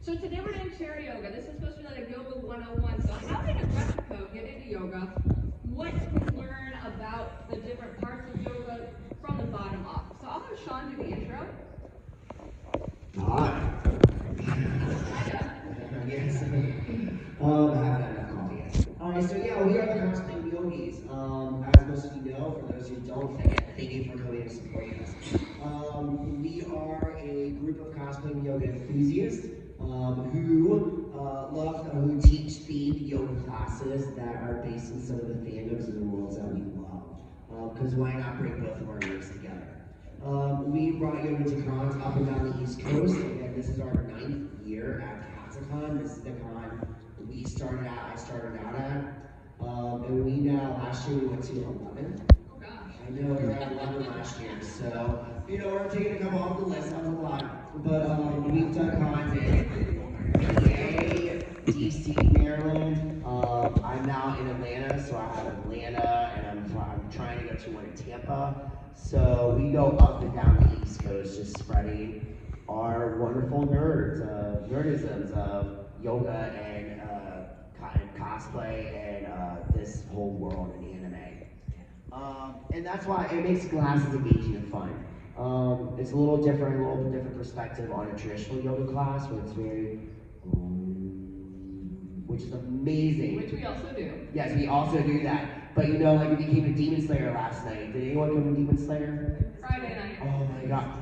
So today we're doing chair yoga. This is supposed to be like a yoga 101. So how did Aggretsuko get into yoga? What can we learn about the different parts of yoga from the bottom up? So I'll have Sean do the intro. Hi. Yes. I haven't had enough coffee. Alright, so yeah, we are the Cosplayin Yogis. As most of you know, for those who don't, thank you for coming and supporting us. We are a group of Cosplayin yoga enthusiasts who teach themed yoga classes that are based in some of the fandoms and the worlds that we love. Because why not bring both of our nerds together? We brought yoga to cons up and down the East Coast. Again, this is our 9th year at Katsucon. This is the con I started out at. And we now, last year we went to 11. Oh gosh. I know we were at 11 last year, so, we're taking a couple off the list, that was a lot. But we've done cons in PA, DC, Maryland. I'm now in Atlanta, so I have Atlanta, and I'm trying to go to one in Tampa. So we go up and down the East Coast, just spreading our wonderful nerdisms of yoga and cosplay and this whole world in anime. And that's why it makes classes engaging and fun. It's a little different perspective on a traditional yoga class, where it's very, which is amazing. Which we also do. Yes, we also do that. But like we became a Demon Slayer last night. Did anyone come to Demon Slayer? Friday night. Oh my god.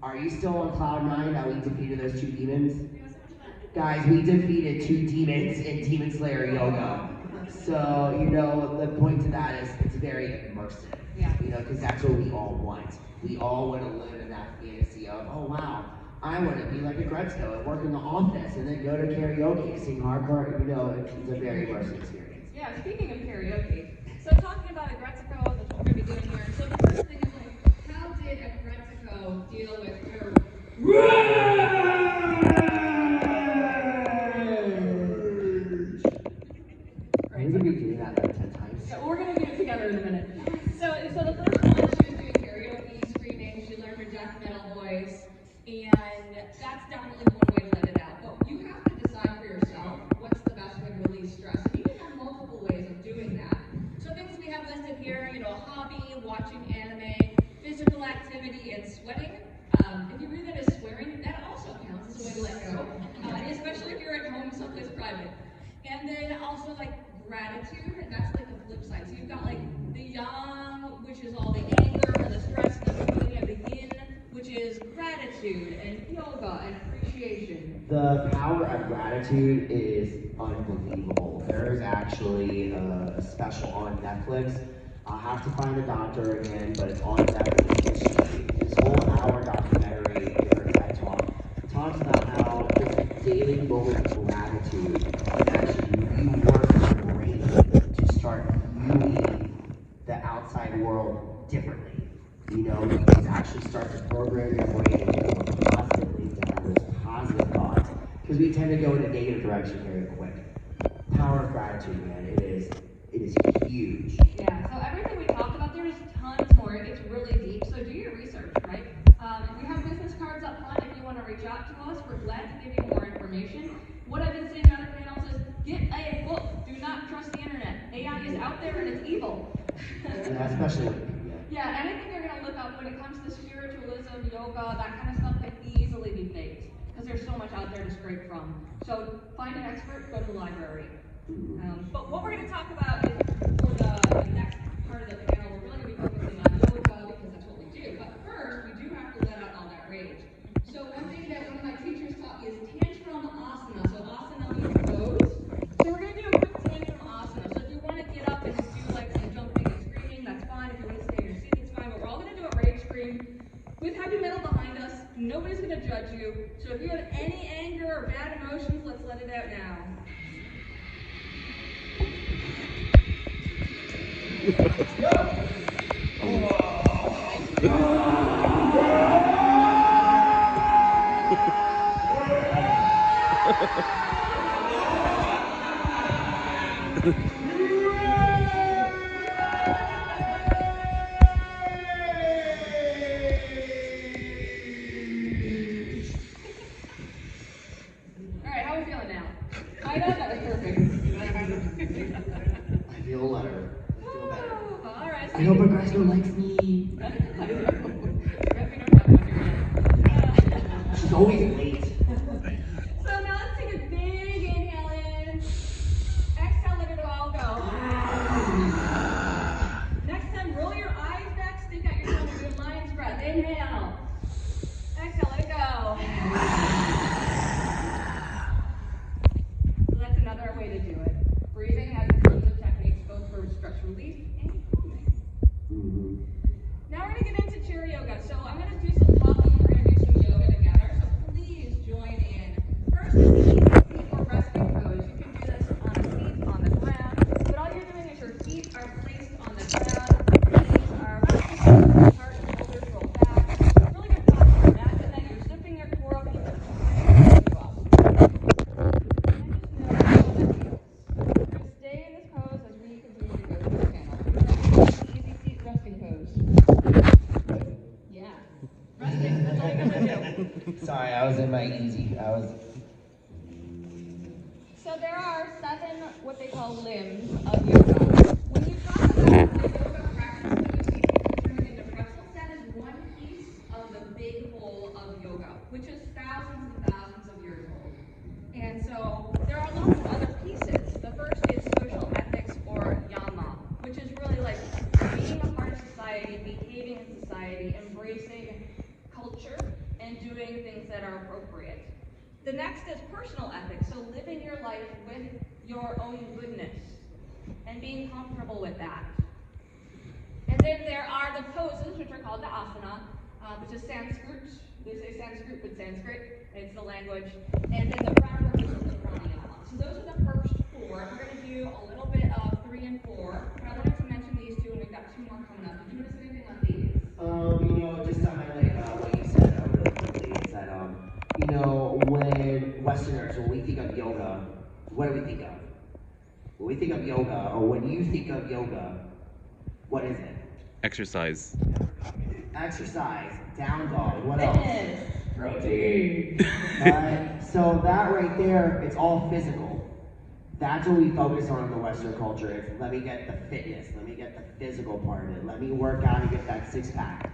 Are you still on cloud 9 that we defeated those 2 demons? Guys, we defeated 2 demons in Demon Slayer yoga. So, the point to that is it's very immersive. Yeah. Because that's what we all want. We all want to live in that fantasy of, oh wow, I want to be like Aggretsuko and work in the office and then go to karaoke, sing hardcore. It's a very immersive experience. Yeah, speaking of karaoke, so talking about Aggretsuko, that's what we're going to be doing here. So the first thing is how did Aggretsuko deal with her Are we going to be doing that like 10 times? So we're going to do it together in a minute. So the first one, she was doing karaoke, screaming, she learned her death metal voice, and that's definitely one way to let it out. But you have to decide for yourself what's the best way to release stress. And you can have multiple ways of doing that. So things we have listed here, hobby, watching anime, physical activity, and sweating. If you read that as swearing, that also counts as a way to let go, especially if you're at home someplace private. And then also gratitude, that's like the flip side. So you've got the yang, which is all the anger and the stress and everything. Then you have the yin, which is gratitude and yoga and appreciation. The power of gratitude is unbelievable. There is actually a special on Netflix. I'll have to find the doctor again, but it's on Netflix. This whole hour documentary, or TED Talk, talks about how this daily moment of gratitude can actually rework your brain to start viewing the outside world differently. You can actually start to program your brain positively to have those positive thoughts, because we tend to go in a negative direction very quick. Power of gratitude, man, it is huge. Yeah, so everything we talked about, there's tons more. It gets really deep, so do your research, right? We have business cards up front if you want to reach out to us. We're glad to give you more information. What I've been saying on other panels is, get a book. Do not trust the internet. AI is out there and it's evil. Yeah, especially yeah, anything you're going to look up when it comes to spiritualism, yoga, that kind of stuff can easily be faked, because there's so much out there to scrape from. So find an expert, go to the library. But what we're going to talk about is, for the next part of the panel, we're really going to be focusing on yoga, because that's what we do. But first, we do have to let out all that rage. So one thing that one of my teachers taught me is tantrum asana. So asana means pose. So we're going to do a quick tantrum asana. So if you want to get up and do some jumping and screaming, that's fine. If you want to stay in your seat, it's fine. But we're all going to do a rage scream with heavy metal behind us. Nobody's going to judge you. So if you have any anger or bad emotions, let's let it out now. I hope Aggretsuko likes me. She's always late. So now let's take a big inhale in. Exhale, let it all go. Next time, roll your eyes back, stick out your tongue, and do a lion's breath. Inhale. Exhale, let it go. So that's another way to do it. Breathing has tons of techniques, both for stress relief and calming. Now we're going to get into chair yoga. So I'm going to do some talking, we're going to do some yoga together. So please join in. First, seat or resting pose. You can do this on a seat on the ground, but all you're doing is your feet are placed on the ground, knees are resting, heart and shoulders roll back. Really good posture. Imagine that you're zipping your core up, keep it up. Stay in this pose as we continue to go through the channel. Easy seat resting pose. Yeah. Resting, that's all you gotta do. Sorry, I was in my easy. So there are 7 what they call limbs of yoga. When you talk about the yoga practice that you see people turn it into pretzels, that is one piece of the big whole of yoga, which is thousands and thousands of years old. And so there are lots of other pieces. The first is social ethics or yama, which is really like being a part of society, behaving in society, embracing culture, and doing things that are appropriate. The next is personal ethics, so living your life with your own goodness and being comfortable with that. And then there are the poses, which are called the asana, which is Sanskrit. They say Sanskrit, but Sanskrit, it's the language. And then the breath work is the pranayama. So those are the first 4. We're going to do a little bit of 3 and 4. But I wanted to mention these 2, and we've got 2 more coming up. Did you notice anything on these? Just to highlight what you said really quickly is that, when Westerners, when we think of yoga, what do we think of? When we think of yoga, or when you think of yoga, what is it? Exercise. Exercise, down dog, what else? Fitness. Protein. Right? So that right there, it's all physical. That's what we focus on in the Western culture. It's let me get the fitness, let me get the physical part of it, let me work out and get that 6-pack.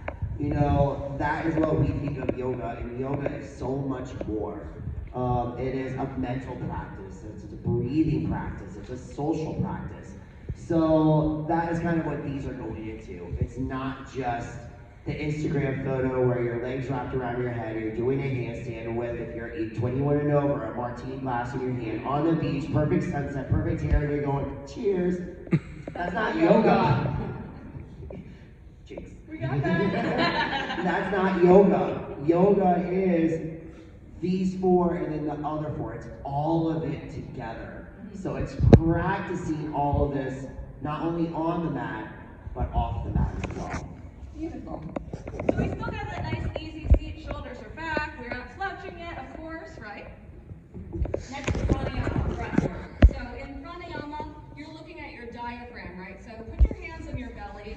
That is what we think of yoga, and yoga is so much more. It is a mental practice, it's a breathing practice, it's a social practice. So that is kind of what these are going into. It's not just the Instagram photo where your legs wrapped around your head, you're doing a handstand with, if you're 21 and over, a martini glass in your hand, on the beach, perfect sunset, perfect hair, and you're going, cheers. That's not yoga. Jinx. We got that. That's not yoga. Yoga is these 4 and then the other 4. It's all of it together. So it's practicing all of this, not only on the mat, but off the mat as well. Beautiful. So we still got that nice easy seat, shoulders are back. We're not slouching yet, of course, right? Next is pranayama, breath work. So in pranayama, you're looking at your diaphragm, right? So put your hands on your belly.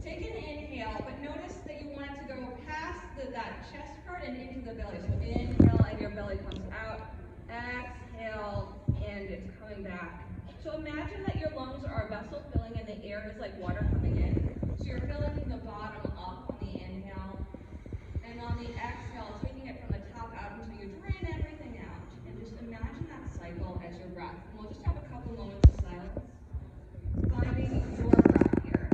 Take an inhale, but notice that you want it to go past that chest part and into the belly. So inhale and your belly comes out. Exhale and it's coming back. So imagine that your lungs are a vessel filling and the air is like water coming in. So you're filling the bottom up on the inhale, and on the exhale, taking it from the top out until you drain everything out. And just imagine that cycle as your breath. And we'll just have a couple moments of silence, finding your breath here.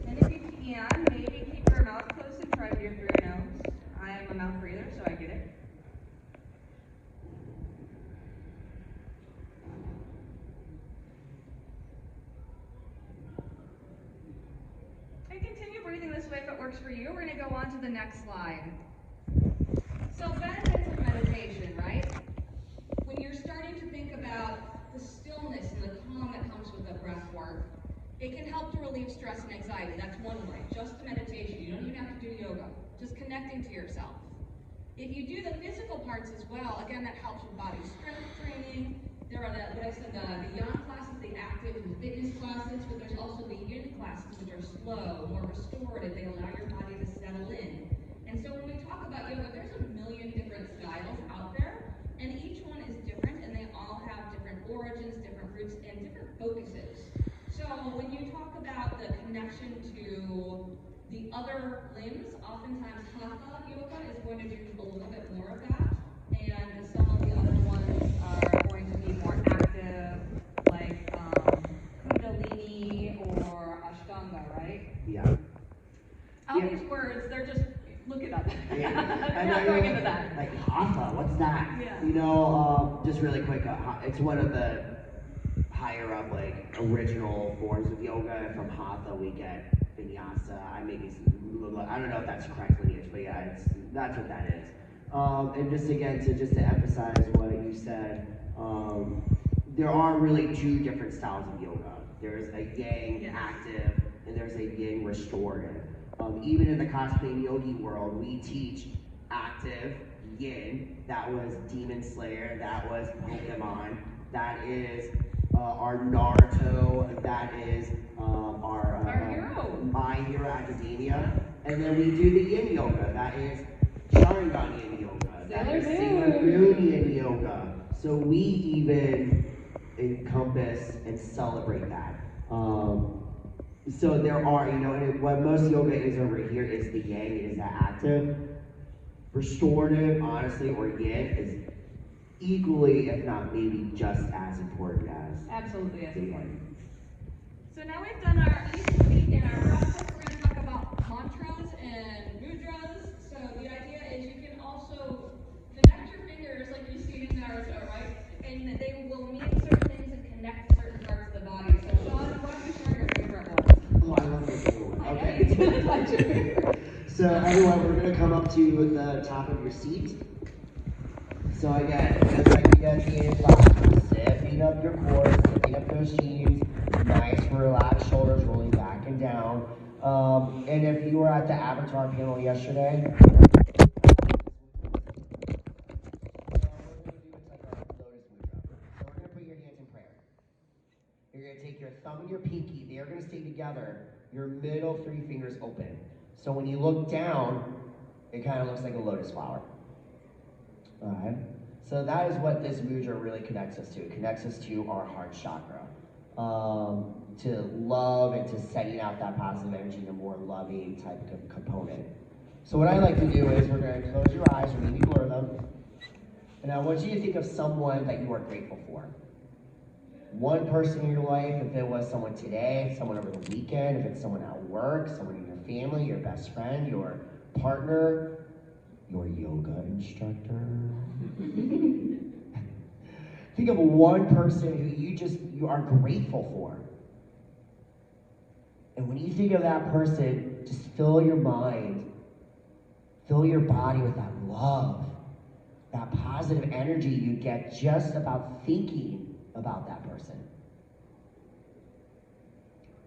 And if you can, maybe keep your mouth closed and try to breathe through your nose. I am a mouth breather, so I get it. And continue breathing this way if it works for you. We're going to go on to the next slide. So benefits of meditation, right? When you're starting to think about the stillness and the calm that comes with the breath work, it can help to relieve stress and anxiety. That's one way. Just the meditation. You don't even have to do yoga. Just connecting to yourself. If you do the physical parts as well, again, that helps with body strength training. There are what I said, the yang classes, the active and fitness classes, but there's also the yin classes, which are slow, more restorative. They allow your body to settle in. And so when we talk about yoga, there's a million different styles out there, and each one is different, and they all have different origins, different roots, and different connection to the other limbs. Oftentimes, hatha yoga is going to do a little bit more of that, and some of the other ones are going to be more active, like kundalini or ashtanga, right? Yeah. All these words, they're just, look it up. Yeah. I'm not going into that. Like hatha, what's that? Yeah. You know, just really quick, it's one of the higher up, like, original forms of yoga. From hatha, we get vinyasa. I don't know if that's correct lineage, but yeah, that's what that is. And just again, to emphasize what you said, there are really two different styles of yoga. There's a yang active, and there's a yin restorative. Even in the Cosplayin yogi world, we teach active yin. That was Demon Slayer. That was Pokemon. That is our Naruto. That is our hero. My Hero Academia. And then we do the yin yoga. That is Sharingan yin yoga. That is Sailor Moon yin yoga. So we even encompass and celebrate that. So there are, and what most yoga is over here is the yang, is that active. Restorative, honestly, or yin is equally, if not maybe just as important as. Absolutely as important. So now we've done our easy feet and our breath work. We're going to talk about mantras and mudras. So the idea is you can also connect your fingers like you see in Naruto, right? And they will mean certain things and connect to certain parts of the body. So Sean, why don't you share your favorite one? Oh, I love your favorite one. Okay. So everyone, we're going to come up to the top of your seat. So again, just like you guys did in class, zipping up your core, zipping up those jeans, nice relaxed shoulders rolling back and down. And if you were at the Avatar panel yesterday, what we're going to do is like our lotus mudra. So we're going to put your hands in prayer. You're going to take your thumb and your pinky, they're going to stay together, your middle three fingers open. So when you look down, it kind of looks like a lotus flower. Alright, so that is what this mudra really connects us to. It connects us to our heart chakra, to love and to setting out that positive energy in a more loving type of component. So what I like to do is we're going to close your eyes or maybe blur them, and I want you to think of someone that you are grateful for. One person in your life, if it was someone today, someone over the weekend, if it's someone at work, someone in your family, your best friend, your partner, your yoga instructor. Think of one person who you are grateful for. And when you think of that person, just fill your mind, fill your body with that love, that positive energy you get just about thinking about that person.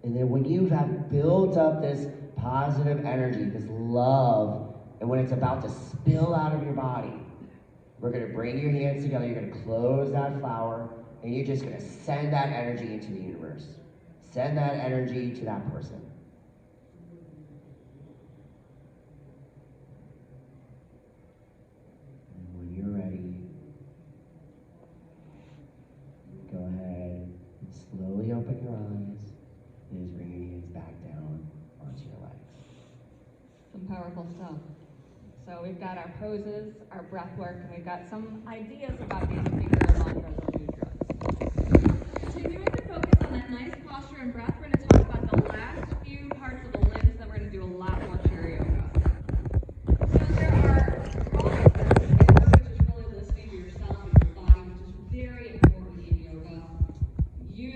And then when you have built up this positive energy, this love, and when it's about to spill out of your body, we're going to bring your hands together, you're going to close that flower, and you're just going to send that energy into the universe. Send that energy to that person. And when you're ready, go ahead and slowly open your eyes, and just bring your hands back down onto your legs. Some powerful stuff. So we've got our poses, our breath work, and we've got some ideas about these particular mantras or mudras. Continuing to focus on that nice posture and breath, we're going to talk about the last few parts of the limbs, then we're going to do a lot more chair yoga. So there are processes in yoga, which is really listening to yourself and your body, which is very important in yoga. You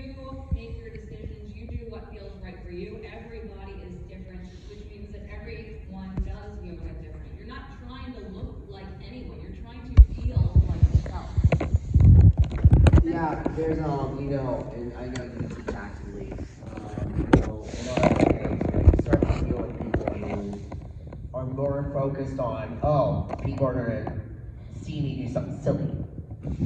make your decisions, you do what feels right for you. Everybody is different, which means that everyone does yoga different. You're not trying to look like anyone, you're trying to feel like yourself. Yeah, there's, and I know you teach athletes, in our experience, you start to deal with people who are more focused on, people are going to see me do something silly.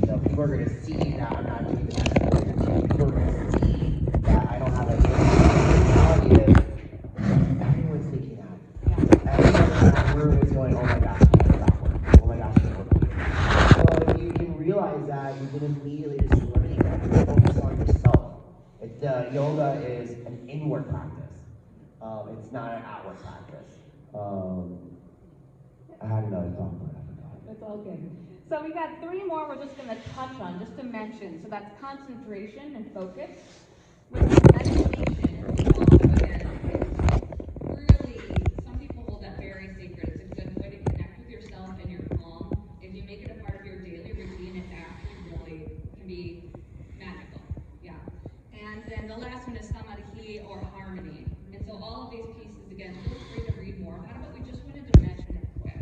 People are going to see that I'm not doing the best routine. People are going to see that I don't have a reality is, everyone's thinking that. Everyone in that room is going, oh my gosh, oh my gosh, so if you can realize that, you can immediately just eliminate that. Focus on yourself. Yoga is an inward practice. It's not an outward practice. I had another thought, but I forgot. That's all good. So we got 3 more we're just going to touch on, just to mention. So that's concentration and focus. With meditation, also again, really, some people hold that very sacred. It's a good way to connect with yourself and your calm. If you make it a part of your daily routine, it actually really can be magical. Yeah. And then the last one is samadhi or harmony. And so all of these pieces, again, feel free to read more about it, but we just wanted to mention it quick.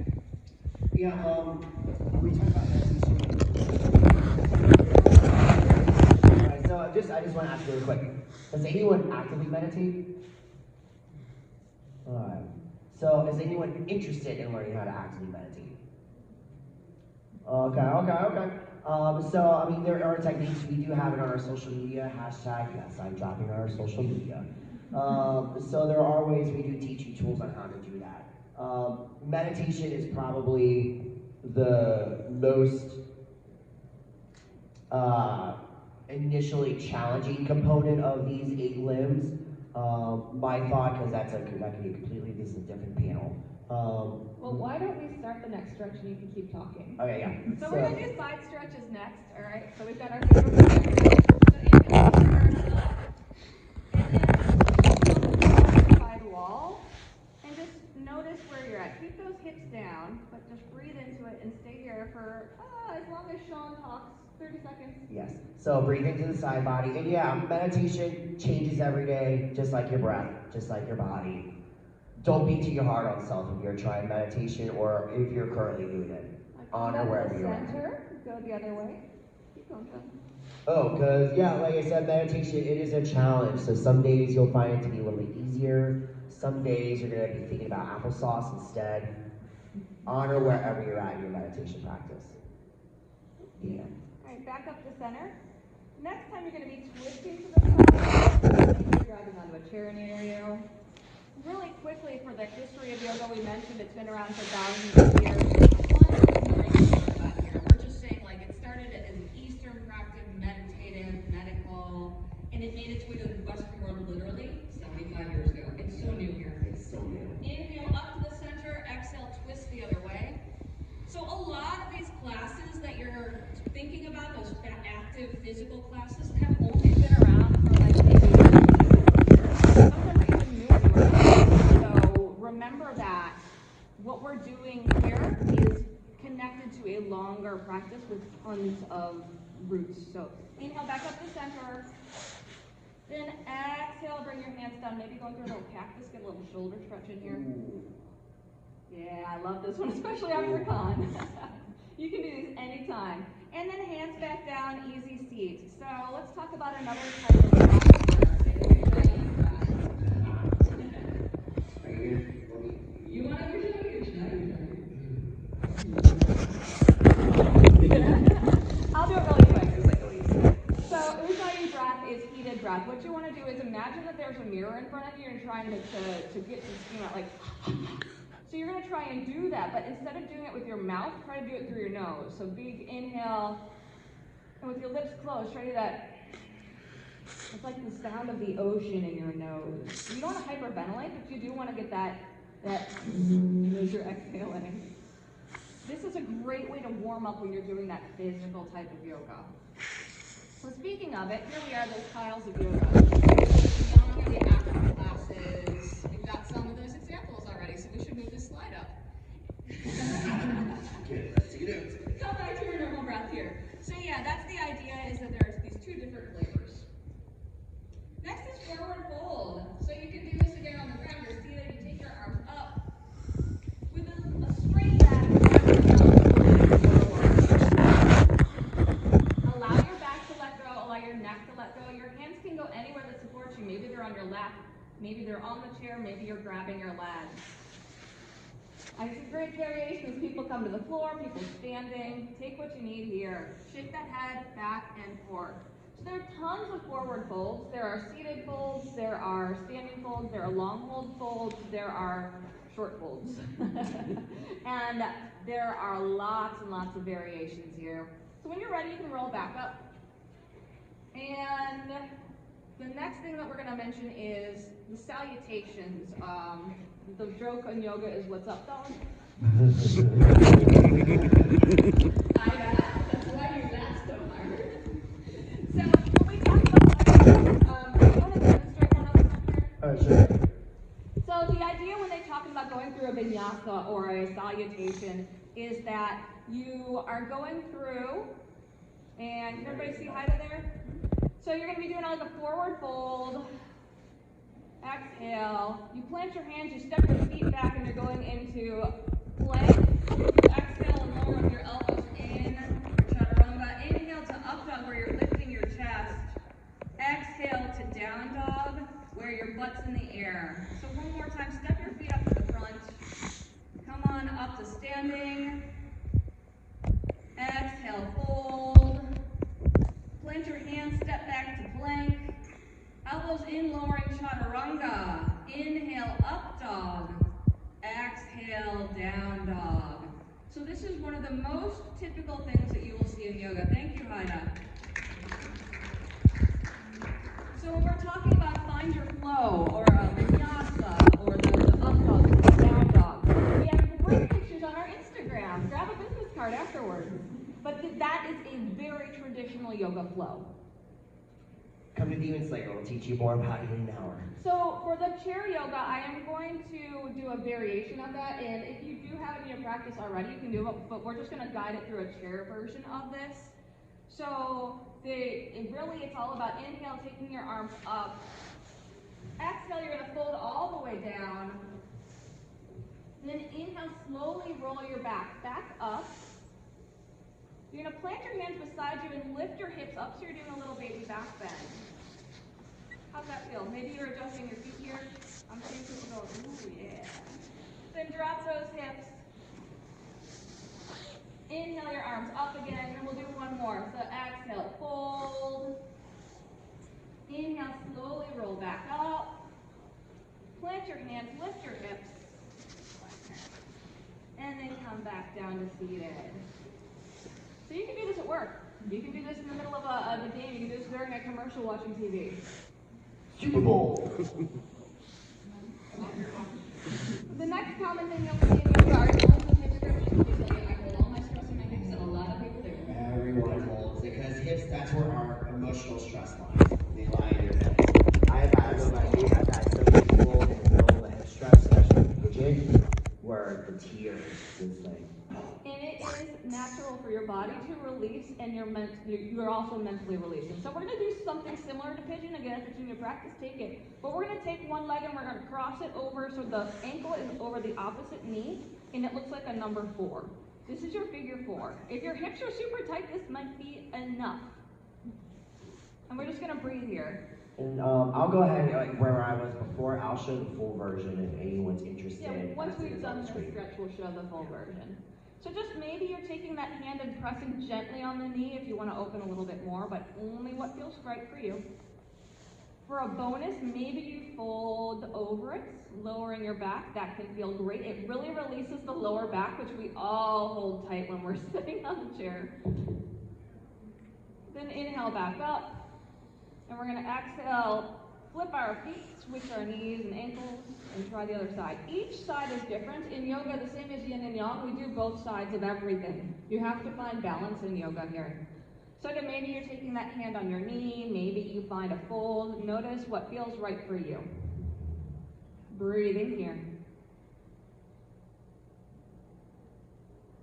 Yeah, we talked about meditation. Alright, so I just want to ask really quick. Does anyone actively meditate? Alright. So is anyone interested in learning how to actively meditate? Okay. So, I mean, there are techniques. We do have it on our social media. Hashtag, yes, I'm dropping our social media. So there are ways we do teach you tools on how to do that. Meditation is probably the most initially challenging component of these 8 limbs. My thought, because that could be completely, this is a different panel. Well, why don't we start the next stretch and you can keep talking? Okay, yeah. So we're going to do side stretches next, all right? So we've got our favorite side wall, and just notice where you're at. Keep those hips down, but just breathe into it and stay here for as long as Sean talks, 30 seconds. Yes. So breathe into the side body, and yeah, meditation changes every day, just like your breath, just like your body. Don't be too hard on self if you're trying meditation or if you're currently doing it. Honor wherever you're at. Center, go the other way. Keep going, Sean. Oh, because, yeah, like I said, meditation, it is a challenge. So some days you'll find it to be a little bit easier. Some days you're going to be thinking about applesauce instead. Honor wherever you're at in your meditation practice. Yeah. All right, back up to center. Next time you're going to be twisting to the side, grabbing onto a chair near you. Really quickly, for the history of yoga, we mentioned it's been around for thousands of years. We're just saying, like, it started as an Eastern practice, meditative, medical, and it made its way to the Western world literally 75 years ago. It's so new here. It's so new. Inhale up to the center, exhale, twist the other way. So a lot of these classes that you're thinking about, those active physical classes, have only been around for like maybe some of them are even newer. So remember that what we're doing here is connected to a longer practice with tons of roots. So inhale back up to center. Then exhale, bring your hands down. Maybe going through a little cactus, get a little shoulder stretch in here. Yeah, I love this one, especially after con. You can do these anytime. And then hands back down, easy seat. So let's talk about another type of You want to be I'll do it really quick. So Ujjayi breath is heated breath. What you want to do is imagine that there's a mirror in front of you and trying to get some steam out, like. So you're going to try and do that, but instead of doing it with your mouth, try to do it through your nose. So big inhale, and with your lips closed, try to do that. It's like the sound of the ocean in your nose. You don't want to hyperventilate, but you do want to get that as you're exhaling. This is a great way to warm up when you're doing that physical type of yoga. So speaking of it, here we are, those piles of yoga. Beyond the active classes, we've got some of those examples already, so we should move this slide up. Okay, let's take it out. Come back to your normal breath here. So yeah, that's the idea, is that there's these 2 different flavors. Next is forward fold. So you can do this again on the ground. You're seated, you take your arms up. With a straight back, allow your back to let go, allow your neck to let go. Your hands can go anywhere that supports you. Maybe they're on your lap, maybe they're on the chair, maybe you're grabbing your legs. I see great variations. People come to the floor, people standing. Take what you need here. Shake that head back and forth. So there are tons of forward folds. There are seated folds, there are standing folds, there are long hold folds, there are short folds. And there are lots and lots of variations here. So when you're ready, you can roll back up. And The next thing that we're going to mention is the salutations. The joke on yoga is what's up, dog? I laugh. That's why you laugh so hard. So when we talk about do you want to demonstrate one of them here? Sure. So the idea when they're talking about going through a vinyasa or a salutation is that you are going through, and can everybody see Haida there? So you're going to be doing like a forward fold, exhale, you plant your hands, you step your feet back, and you're going into plank. Exhale and lower with your elbows in, chaturanga. Inhale to up dog where you're lifting your chest. Exhale to down dog where your butt's in the air. So one more time, step your feet up to the front. Come on up to standing. Exhale, fold. Plant your hands, step back to plank. Elbows in, lowering chaturanga. Inhale, up dog. Exhale, down dog. So this is one of the most typical things that you will see in yoga. Thank you, Haida. So when we're talking about find your flow, or a vinyasa, or the up dog, the down dog, we have great pictures on our Instagram. Grab a business card afterwards. But that is a very traditional yoga flow. Come to Demon Slayer, we'll teach you more about it in an hour. So for the chair yoga, I am going to do a variation of that, and if you do have it in your practice already, you can do it, but we're just going to guide it through a chair version of this. So it's all about inhale, taking your arms up. Exhale, you're going to fold all the way down. Then inhale, slowly roll your back up. You're going to plant your hands beside you and lift your hips up so you're doing a little baby back bend. How's that feel? Maybe you're adjusting your feet here. I'm seeing people go, ooh, yeah. Then drop those hips. Inhale your arms up again, and we'll do one more. So exhale, fold. Inhale, slowly roll back up. Plant your hands, lift your hips. And then come back down to seated. So you can do this at work. You can do this in the middle of a game. You can do this during a commercial watching TV. Super Bowl. The next common thing you'll see in yoga are pulling hip stretches. I hold all my stress in my hips, and a lot of people do. Everyone holds, because hips, that's where our emotional stress lies. They lie in your head. I've had some people in the middle of a hip stretch, especially rigid, where the tears is like. And it is natural for your body to release, and you're also mentally releasing. So we're going to do something similar to pigeon. Again, if it's in your practice, take it. But we're going to take one leg and we're going to cross it over so the ankle is over the opposite knee, and it looks like a number 4. This is your figure 4. If your hips are super tight, this might be enough. And we're just going to breathe here. And I'll go ahead, like where I was before, I'll show the full version if anyone's interested. Yeah, once we've done the stretch, we'll show the full version. So just maybe you're taking that hand and pressing gently on the knee if you want to open a little bit more, but only what feels right for you. For a bonus, maybe you fold over it, lowering your back. That can feel great. It really releases the lower back, which we all hold tight when we're sitting on the chair. Then inhale back up, and we're going to exhale, flip our feet, switch our knees and ankles, and try the other side. Each side is different. In yoga, the same as yin and yang, we do both sides of everything. You have to find balance in yoga here. So again, maybe you're taking that hand on your knee, maybe you find a fold. Notice what feels right for you. Breathing here.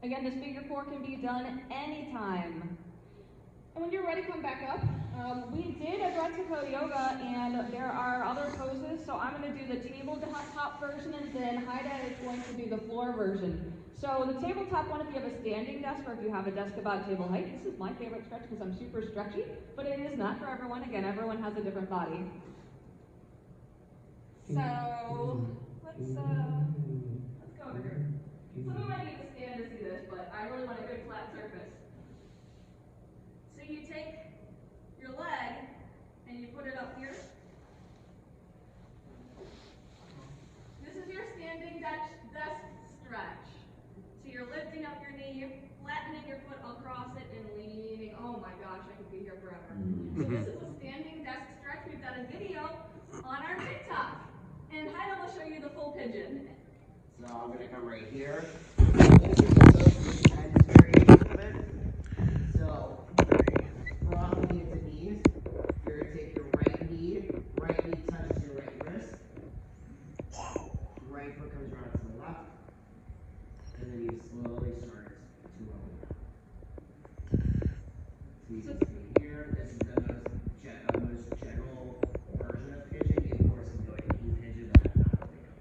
Again, this figure 4 can be done anytime. And when you're ready, come back up. We did Aggretsuko yoga, and there are other poses, so I'm going to do the tabletop version, and then Haida is going to do the floor version. So the tabletop one, if you have a standing desk, or if you have a desk about table height, this is my favorite stretch because I'm super stretchy, but it is not for everyone. Again, everyone has a different body. So let's go over here. Some of you might need to stand to see this, but I really want a good flat surface. So you take your leg and you put it up here. This is your standing desk stretch. So you're lifting up your knee, you're flattening your foot across it and leaning. Oh my gosh, I could be here forever. So this is a standing desk stretch. We've done got a video on our TikTok. And Haida will show you the full pigeon. So I'm gonna come right here. So from knee to knees, you're gonna take your right knee touches your right wrist. Right foot comes around to the left. And then you slowly start to roll down. So you can see here, this is the most general version of pigeon. You of course can go to knee pigeon, but that's not what they go.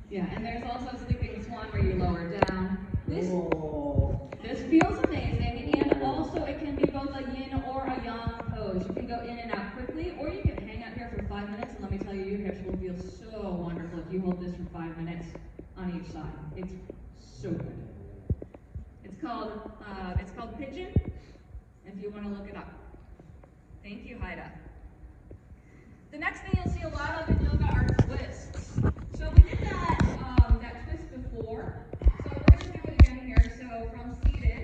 Yeah, and there's also sleeping swan where you lower down. This feels amazing, and also it can be both a yin or a yang pose. You can go in and out quickly, or you can hang out here for 5 minutes, and let me tell you, your hips will feel so wonderful if you hold this for 5 minutes on each side. It's so good. It's called pigeon, if you want to look it up. Thank you, Haida. The next thing you'll see a lot of in yoga are twists. So we did that twist before. So we're going to do it again here. So from seated,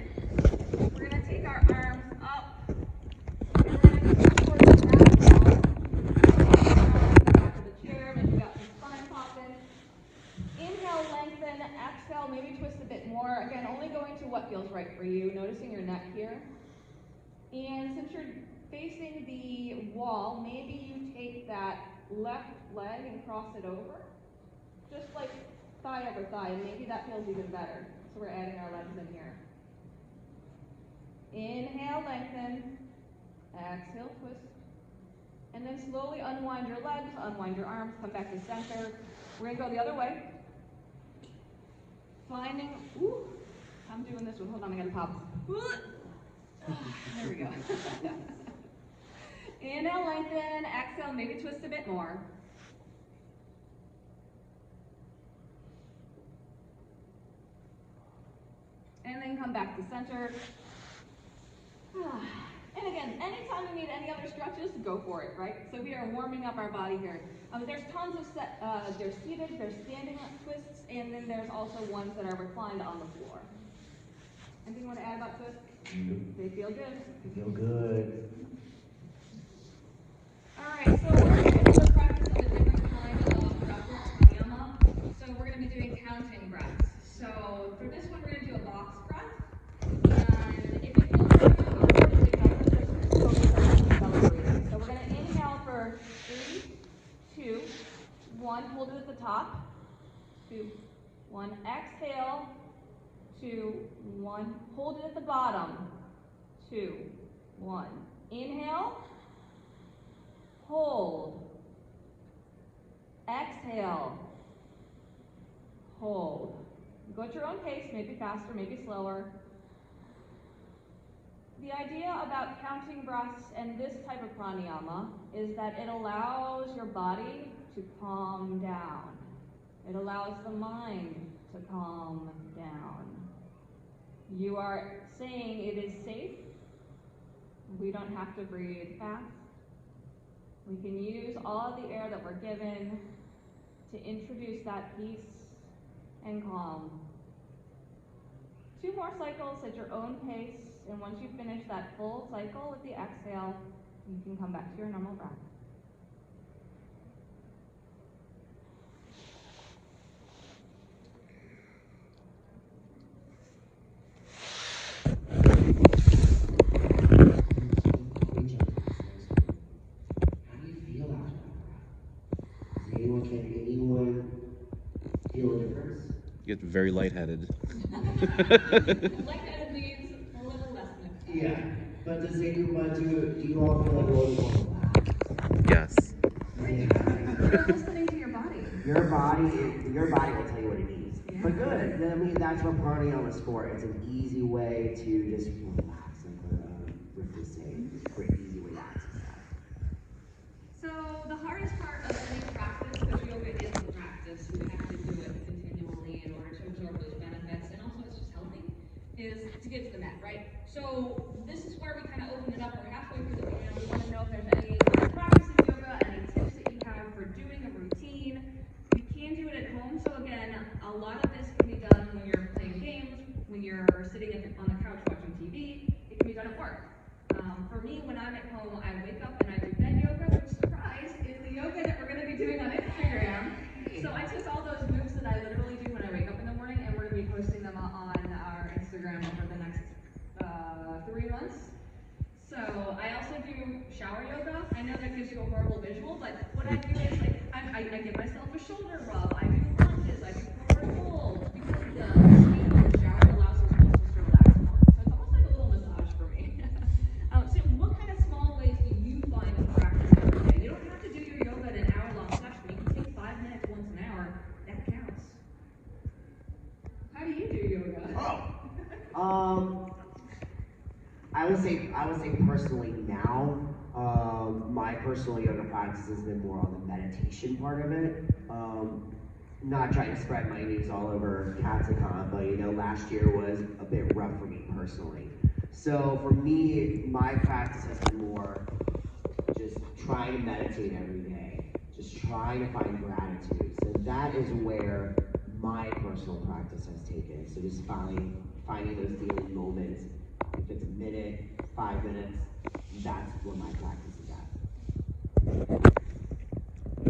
we're going to take our arms up. And we're going to go towards the back wall. The back of the chair. Maybe you got some spine popping. Inhale, lengthen. Exhale, maybe twist a bit more. Again, only going to what feels right for you. Noticing your neck here. And since you're facing the wall, maybe you take that left leg and cross it over. Just like thigh over thigh, and maybe that feels even better. So we're adding our legs in here. Inhale, lengthen. Exhale, twist. And then slowly unwind your legs, unwind your arms, come back to center. We're gonna go the other way. Finding, I'm doing this one. Hold on, I gotta pop. There we go. Inhale, lengthen. Exhale, maybe twist a bit more. And then come back to center. And again, anytime you need any other stretches, go for it, right? So we are warming up our body here. There's tons of there's seated, there's standing twists, and then there's also ones that are reclined on the floor. Anything you want to add about twists? They feel good. They feel good. All right, so we're going to do a practice of a different kind of breath pranayama. So we're going to be doing counting breaths. So for this one, we're going to do a box breath. And if it feels like you're going to really just focus on celebrating. So we're going to inhale for 3, 2, 1. Hold it at the top. 2, 1. Exhale. 2, 1. Hold it at the bottom. 2, 1. Inhale. Hold. Exhale. Hold. Go at your own pace, maybe faster, maybe slower. The idea about counting breaths and this type of pranayama is that it allows your body to calm down. It allows the mind to calm down. You are saying it is safe. We don't have to breathe fast. We can use all of the air that we're given to introduce that peace and calm. 2 more cycles at your own pace, and once you finish that full cycle with the exhale, you can come back to your normal breath. Anyone feel a difference? You get very lightheaded. Lightheaded means a little less than Yeah, but do you all feel like a little more relaxed? Yes. You're listening to your body. Your body will tell you what it needs. Yeah. But good. I mean, that's what pranayama is for. It's an easy way to just relax, like Rick was saying. It's a great, easy way to access that. So the hardest part of any practice, because yoga is a practice, we have to do it continually in order to absorb those benefits, and also it's just healthy, is to get to the mat, right? So this is where we kind of open it up. We're halfway through the video. We want to know if there's any practice in yoga, any tips that you have for doing a routine. You can do it at home. So again, a lot of this can be done when you're playing games, when you're sitting on the couch watching TV. It can be done at work. For me, when I'm at home, I wake up and I do bed yoga, which, surprise, is yoga that we're going to be doing on Instagram. So I took all those moves that I literally do when I wake up in the morning, and we're going to be posting them on our Instagram over the next 3 months. So I also do shower yoga. I know that gives you a horrible visual, but what I do is like I give myself a shoulder rub. I do lunges. I do forward folds because the steam in the shower allows those muscles to relax more. So it's almost like a little massage for me. So what kind of small ways do you find to practice every day? You don't have to do your yoga at an hour-long session. You can take 5 minutes once an hour. That counts. How do you do yoga? I would say personally now, my personal yoga practice has been more on the meditation part of it. Not trying to spread my news all over Katsucon, but last year was a bit rough for me personally. So for me, my practice has been more just trying to meditate every day, just trying to find gratitude. So that is where my personal practice has taken. So just finding those daily moments. If it's a minute, 5 minutes, that's where my practice is at.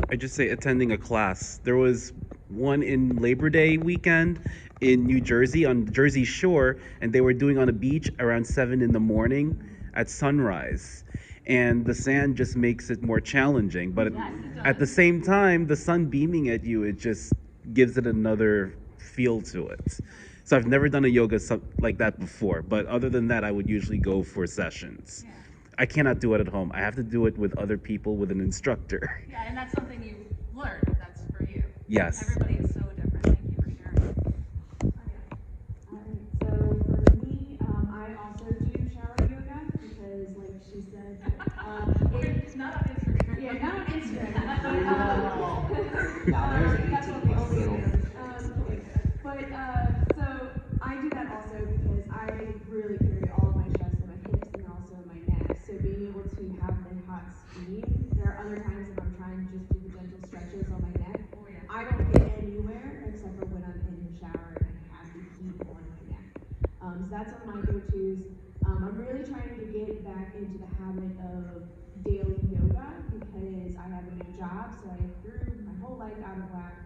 I just say attending a class. There was one in Labor Day weekend in New Jersey on Jersey Shore, and they were doing on a beach around 7 in the morning at sunrise. And the sand just makes it more challenging. But at the same time, the sun beaming at you, it just gives it another feel to it. So I've never done a yoga like that before. But other than that, I would usually go for sessions. Yeah. I cannot do it at home. I have to do it with other people, with an instructor. Yeah, and that's something you learn. That's for you. Yes. Everybody is so different. Thank you for sharing. Alright, so for me, I also do shower yoga because, like she said, It's not on Instagram. yeah, not on Instagram, Now there's that's 18 what we plus only deal. do. But so I do that also because I really carry all of my stress in my hips and also in my neck. So being able to have the hot steam, there are other times if I'm trying to just do the gentle stretches on my neck, I don't get anywhere except for when I'm in the shower and I have the heat on my neck. So that's one of my go-tos. I'm really trying to get back into the habit of daily yoga because I have a new job, so I threw my whole life out of whack,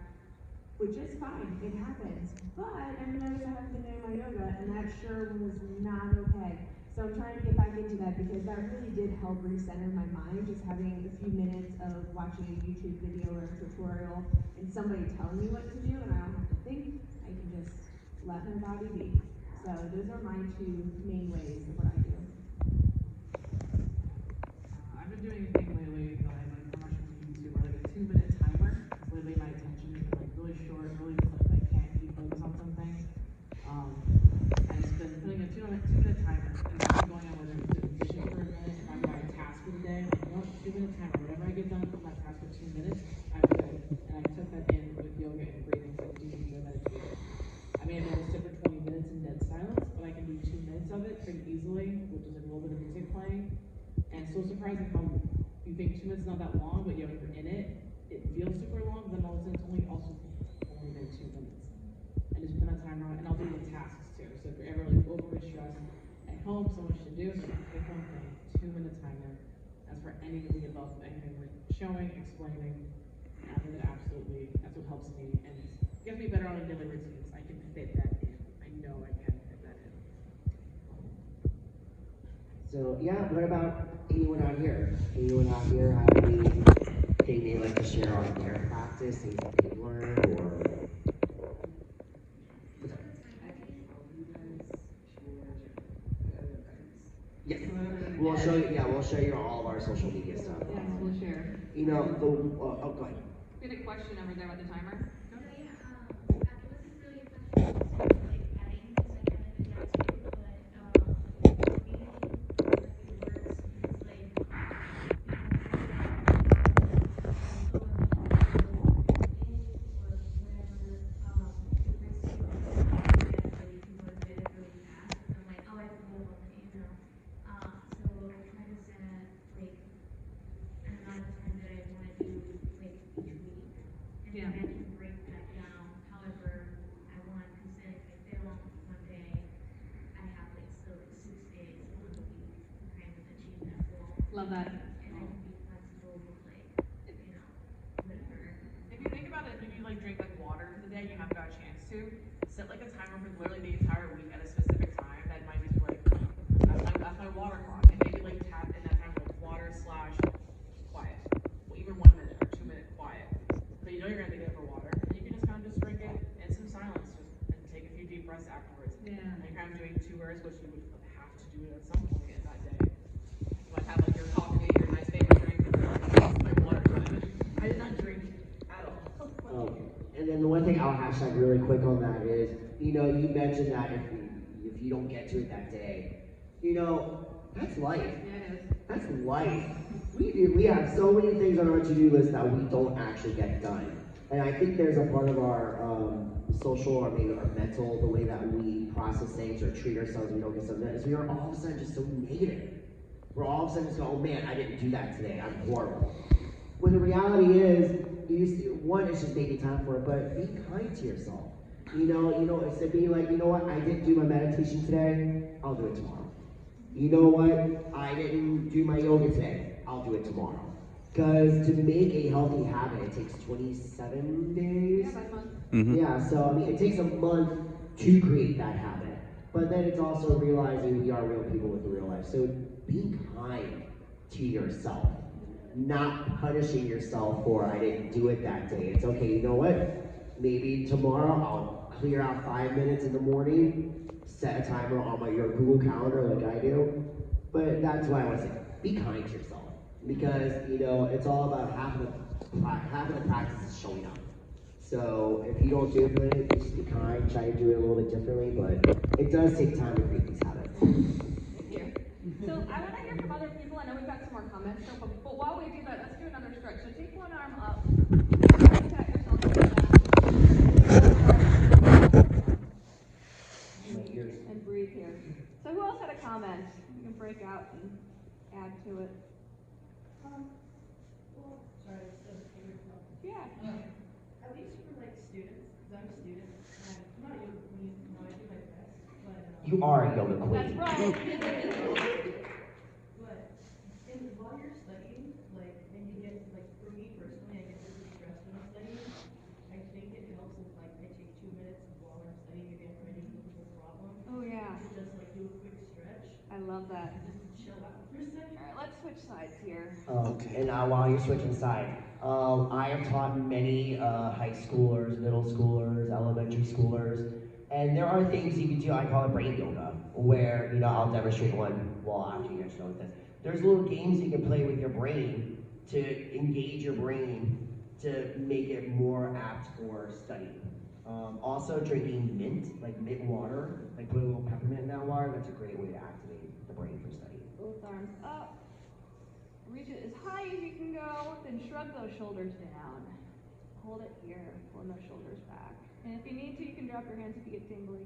which is fine, it happens. But I noticed I haven't been doing my yoga, and that sure was not okay. So I'm trying to get back into that because that really did help recenter my mind, just having a few minutes of watching a YouTube video or a tutorial and somebody telling me what to do, and I don't have to think, I can just let my body be. So those are my two main ways of what I do. I've been doing a thing lately that I like from watching YouTube where like a 2-minute timer. It's lately my attention has been like really short, really just like I can't keep focused on something. I just been putting a 2-minute timer and just going on whether it's a vision for a minute, if I'm on a task for the day, like, 2-minute timer, whatever I get done from that task for 2 minutes, I'm good. And I took that in with yoga and breathing, so deep meditation. I may have to sit for 20 minutes in dead silence, but I can do 2 minutes of it pretty easily with just like a little bit of music playing. And it's so surprising how you think 2 minutes is not that long, but when you're in it, it feels super long, but then all of a sudden it's only been 2 minutes. And just put that timer on, and I'll do the tasks too. So if you're ever like overly stressed at home, so much to do, so pick one thing, 2-minute timer. That's for any of the above, anything like showing, explaining. I think that absolutely, that's what helps me and gets me better on a daily routines. I can fit that in. I know I can fit that in. So yeah, what about anyone out here? Anyone out here have anything they'd like to share on their practice, things that they've learned, or? Yeah, we'll show you. Yeah, we'll show you all of our social media stuff. Yeah, we'll share. Oh, go ahead. We had a question over there with the timer. Yeah. And I can break that down. However, I want to say if I fail on one day, I have like still like 6 days on the week to kind of achieve that goal. Love that. And I can be flexible with like, a timer for literally the entire week at a specific time, that might be like, that's my water clock. And maybe like tap in that time like water slash quiet. Well, even 1 minute or 2 minute quiet. So you know you're gonna get for water. And you can just kind of just drink it in some silence, just and take a few deep breaths afterwards. Yeah. And you're kind of doing 2 hours, which you would have to do it at some point in that day. You might have like your coffee, your nice favorite drink, and my water time. I did not drink at all. And then the one thing I'll hashtag really quick on that is, you know, you mentioned that if you don't get to it that day, you know, that's life. Yeah, it is. That's life. We have so many things on our to-do list that we don't actually get done. And I think there's a part of our social or maybe our mental, the way that we process things or treat ourselves, we don't get something done, is we are all of a sudden just so negative. We're all of a sudden just going, oh man, I didn't do that today, I'm horrible. When the reality is, one, it's just making time for it, but be kind to yourself. You know, instead of being like, you know what, I didn't do my meditation today, I'll do it tomorrow. You know what, I didn't do my yoga today, I'll do it tomorrow. Because to make a healthy habit, it takes 27 days. Yeah, by month. Mm-hmm. Yeah, so I mean, it takes a month to create that habit. But then it's also realizing we are real people with a real life. So be kind to yourself. Not punishing yourself for I didn't do it that day. It's okay, you know what? Maybe tomorrow I'll clear out 5 minutes in the morning, set a timer on your Google Calendar like I do. But that's why I want to say, be kind to yourself. Because, you know, it's all about having the practice is showing up. So if you don't do it, just be kind, try to do it a little bit differently, but it does take time to create these habits. Thank you. So I want to hear from other people. I know we've got some more comments, so, but while we do that, let's do another stretch. So take one arm up. Pat yourself on the back. And breathe here. So who else had a comment? You can break out and add to it. Sorry, so Yeah. at least for like students, because I'm a student, and I'm not a yoga queen, you know, I do my best, but You are a yoga That's queen. right. but while you're studying, like, and you get like, for me personally, I get really stressed when I'm studying. I think it helps if like I take 2 minutes while I'm studying again for any difficult problem. Oh yeah. To just like do a quick stretch I love that. and just chill out for a second. All right, let's switch sides here. And while you're switching side, I have taught many high schoolers, middle schoolers, elementary schoolers, and there are things you can do. I call it brain yoga, where I'll demonstrate one. Well, after you guys know this, there's little games you can play with your brain to engage your brain to make it more apt for studying. Also, drinking mint water, like putting a little peppermint in that water. That's a great way to activate the brain for studying. Both arms up. Reach it as high as you can go, then shrug those shoulders down. Hold it here, pulling those shoulders back. And if you need to, you can drop your hands if you get tingly.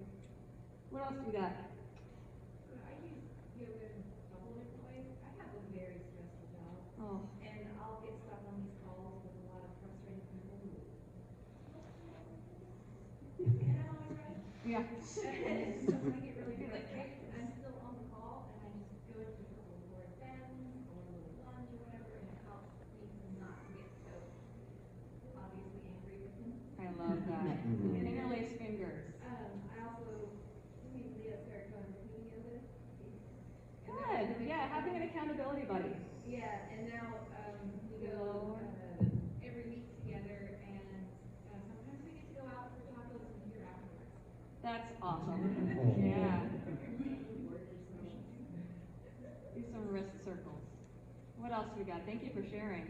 What else do we got? I use yoga in a couple different ways. I have a very stressful job, Oh, and I'll get stuck on these calls with a lot of frustrated people who. And I'm always right. yeah. So when I get really frustrated, I'm still on the call, and I just go into a couple of more bends or a little lunge or whatever, and it helps me to not get so obviously angry with them. I love that. Interlace fingers. I also meet Leah Serico and cleaning yoga. Good. Yeah, having an accountability buddy. Yeah, and now we go every week together, and sometimes we get to go out for tacos and beer afterwards. That's awesome. Yeah. Do some wrist circles. What else we got? Thank you for sharing.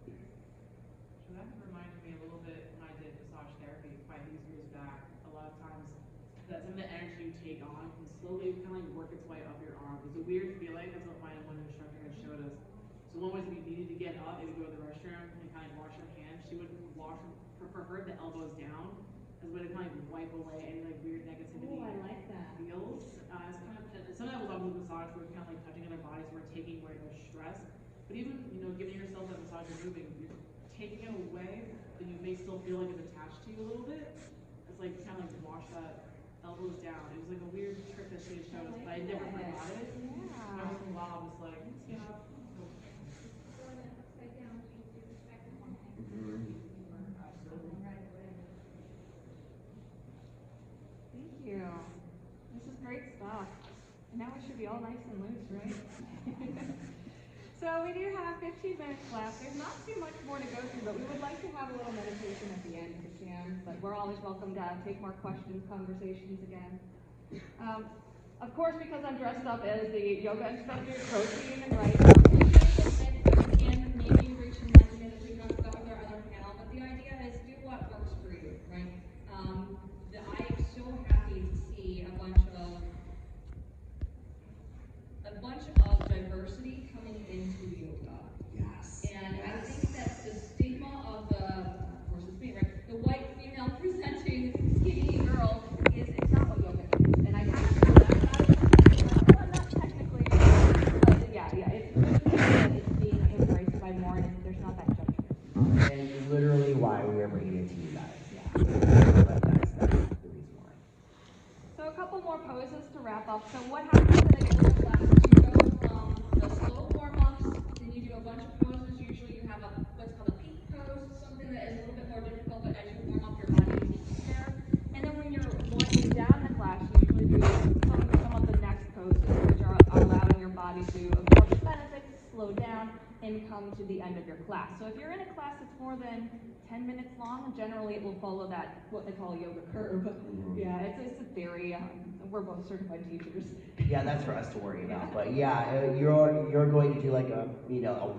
So that reminded me a little bit when I did massage therapy 5 years back. A lot of times, that some of the energy you take on can slowly kind of like work its way up your arm. It's a weird feeling. That's what my one instructor had showed us. So one was if you needed to get up, if you go to the restroom and kind of wash your hands, she would wash for her the elbows down as a way to kind of wipe away any like weird negativity. Oh, I like that. Feels. It's kind of some of that was obviously massage, where we're kind of like touching other bodies, we're taking away their stress. But even giving yourself that massage and moving, you're taking it away, but you may still feel like it's attached to you a little bit. It's like kind of like wash that elbows down. It was like a weird trick that she had showed us, but I never forgot it. Yeah. Every once in a while, I'm just like, you know. Throwing it upside down changes your perspective on things. Right or whatever. great stuff. And now we should be all nice and loose, right? So we do have 15 minutes left. There's not too much more to go through, but we would like to have a little meditation at the end if we can. But we're always welcome to take more questions, conversations again. Of course, because I'm dressed up as the yoga instructor, protein and rice. And maybe reach enlightenment as we talked about with our other panel. But the idea is do what works for you, right? I am so happy to see a bunch of diversity coming into yoga. Yes. And I think that the stigma of of course it's me, right? The white female presenting skinny girl it's not what yoga is. And I kind of feel that about it. Well, not technically, but yeah, it's good that it's being embraced by more and there's not that judgment. And literally why we are bringing it to you guys. Yeah. But that's the reason why. So a couple more poses to wrap up. So what happens in a yoga class is you go from the slow warm-ups, then you do a bunch of poses. Usually you have what's called a peak pose, something that is a little bit more difficult, but as you warm up your body, you can prepare. And then when you're winding down the class, you usually do some of the next poses, which are allowing your body to absorb the benefits, slow down, and come to the end of your class. So if you're in a class that's more than 10 minutes long, generally it will follow that, what they call a yoga curve. Yeah, it's a theory. We're both certified teachers. Yeah, that's for us to worry about. But yeah, you're going to do like a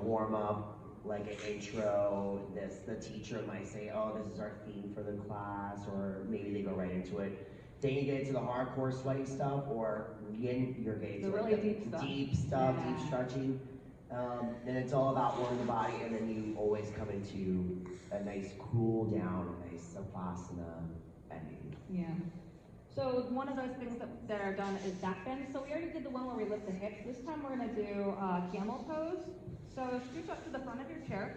warm up, like an intro. The teacher might say, oh, this is our theme for the class, or maybe they go right into it. Then you get into the hardcore sweaty stuff, or again, you're getting The to really like deep stuff. Yeah. deep stretching. Then it's all about warming the body, and then you always come into a nice cool down, a nice savasana ending. Yeah. So one of those things that are done is back bend. So we already did the one where we lift the hips. This time we're going to do camel pose. So scoot up to the front of your chair.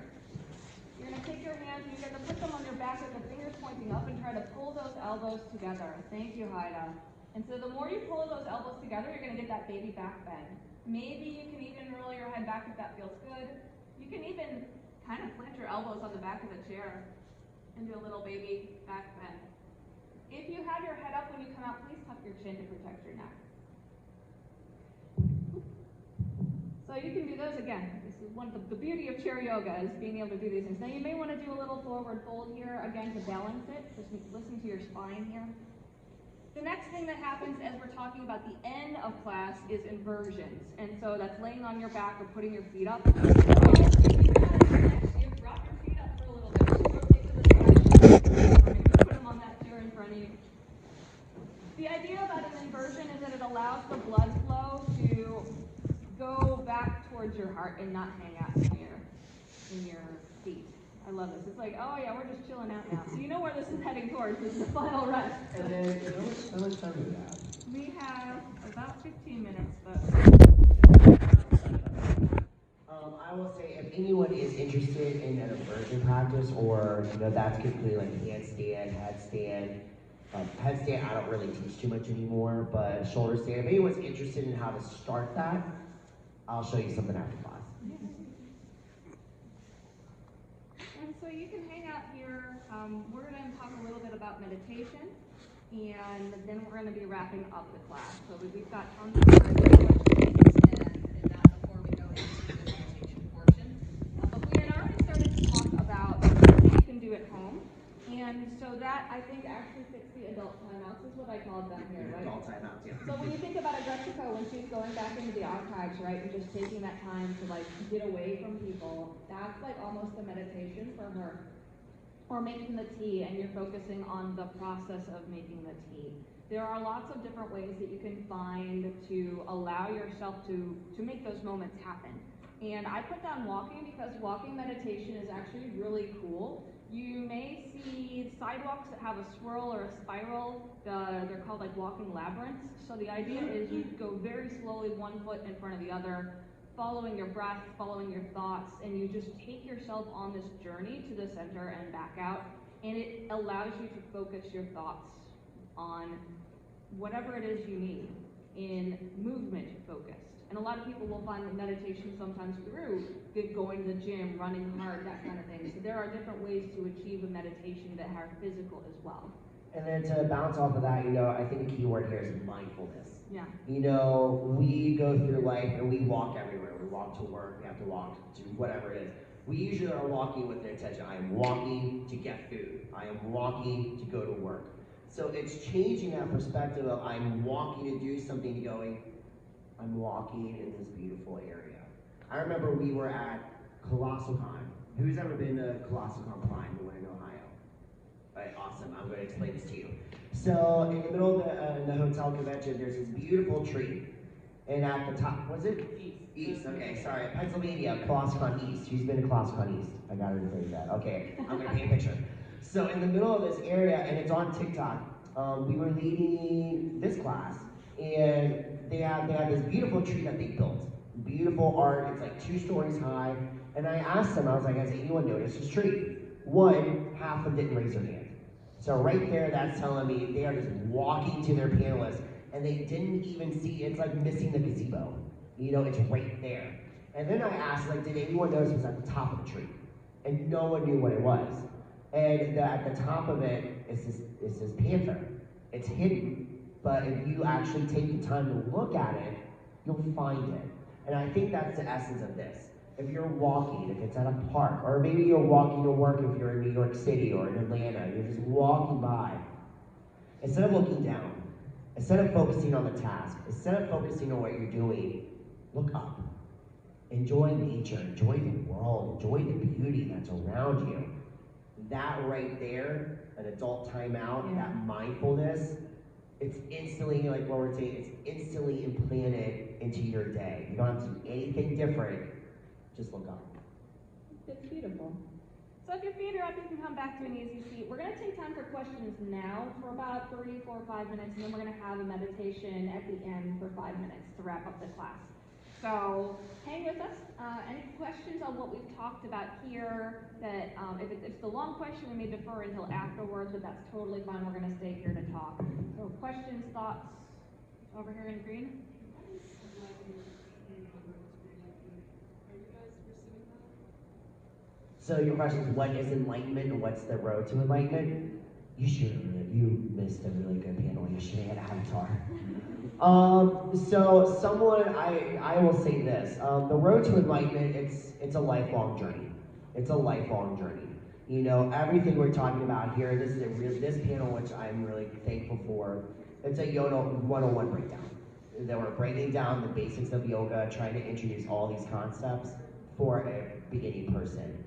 You're going to take your hands and you're going to put them on your back with the fingers pointing up and try to pull those elbows together. Thank you, Haida. And so the more you pull those elbows together, you're going to get that baby back bend. Maybe you can even roll your head back if that feels good. You can even kind of plant your elbows on the back of the chair and do a little baby back bend. If you have your head up when you come out, please tuck your chin to protect your neck. So you can do those again. This is one of the beauty of chair yoga is being able to do these things. Now you may want to do a little forward fold here again to balance it. Just listen to your spine here. The next thing that happens as we're talking about the end of class is inversions. And so that's laying on your back or putting your feet up. If you drop your feet up for a little bit, just rotate to the side, or maybe put them on that chair in front of you. The idea about an inversion is that it allows the blood flow to go back towards your heart and not hang out in your feet. I love this. It's like, oh yeah, we're just chilling out now. So you know where this is heading towards. This is the final rest. And then, how much time do we have? We have about 15 minutes, but... I will say, if anyone is interested in an inversion practice, or that's completely like handstand, headstand. Headstand, I don't really teach too much anymore, but shoulder stand. If anyone's interested in how to start that, I'll show you something after class. And so you can hang out here. We're going to talk a little bit about meditation, and then we're going to be wrapping up the class. So we've got tons of questions and that before we go into the meditation portion. But we had already started to talk about what you can do at home. And so that, I think, actually fits the adult timeouts, is what I called them here, right? Adult timeouts, yeah. So when you think about Aggretsuko, when she's going back into the archives, right, and just taking that time to, like, get away from people, that's, like, almost a meditation for her. Or making the tea, and you're focusing on the process of making the tea. There are lots of different ways that you can find to allow yourself to make those moments happen. And I put down walking because walking meditation is actually really cool. You may see sidewalks that have a swirl or a spiral. They're called like walking labyrinths. So the idea is you go very slowly, one foot in front of the other, following your breath, following your thoughts, and you just take yourself on this journey to the center and back out. And it allows you to focus your thoughts on whatever it is you need in movement focused. And a lot of people will find that meditation sometimes through going to the gym, running hard, that kind of thing. So there are different ways to achieve a meditation that are physical as well. And then to bounce off of that, I think the key word here is mindfulness. Yeah. We go through life and we walk everywhere. We walk to work, we have to walk to whatever it is. We usually are walking with the intention, I am walking to get food. I am walking to go to work. So it's changing that perspective of I'm walking to do something to going, I'm walking in this beautiful area. I remember we were at Katsucon. Who's ever been to Katsucon Prime, the one in Ohio? Right, awesome. I'm going to explain this to you. So in the middle of the hotel convention, there's this beautiful tree. And at the top, was it? East, okay, sorry. Pennsylvania, Katsucon East. Who's been to Katsucon East? I got to rephrase that. Okay, I'm going to paint a picture. So in the middle of this area, and it's on TikTok, we were leading this class, and they had this beautiful tree that they built. Beautiful art, it's like 2 stories high. And I asked them, I was like, has anyone noticed this tree? One, half of them didn't raise their hand. So right there, that's telling me they are just walking to their panelists, and they didn't even see, it's like missing the gazebo. It's right there. And then I asked, like, did anyone notice it was at the top of the tree? And no one knew what it was. And at the top of it is this panther. It's hidden, but if you actually take the time to look at it, you'll find it. And I think that's the essence of this. If you're walking, if it's at a park, or maybe you're walking to work if you're in New York City or in Atlanta, you're just walking by, instead of looking down, instead of focusing on the task, instead of focusing on what you're doing, look up. Enjoy nature, enjoy the world, enjoy the beauty that's around you. That right there, an adult timeout, that mindfulness, it's instantly, like what we're saying, it's instantly implanted into your day. You don't have to do anything different, just look up. It's beautiful. So if your feet are up, you can come back to an easy seat. We're going to take time for questions now for about 3, 4, 5 minutes, and then we're going to have a meditation at the end for 5 minutes to wrap up the class. So hang with us. Any questions on what we've talked about here? That if it's the long question, we may defer until afterwards, but that's totally fine. We're going to stay here to talk. So questions, thoughts? Over here in green. So your question is, what is enlightenment and what's the road to enlightenment? You missed a really good panel yesterday at Avatar. So I will say this, the road to enlightenment, it's a lifelong journey. It's a lifelong journey. Everything we're talking about here, this panel, which I'm really thankful for, it's a Yoga 101 breakdown. That we're breaking down the basics of yoga, trying to introduce all these concepts for a beginning person.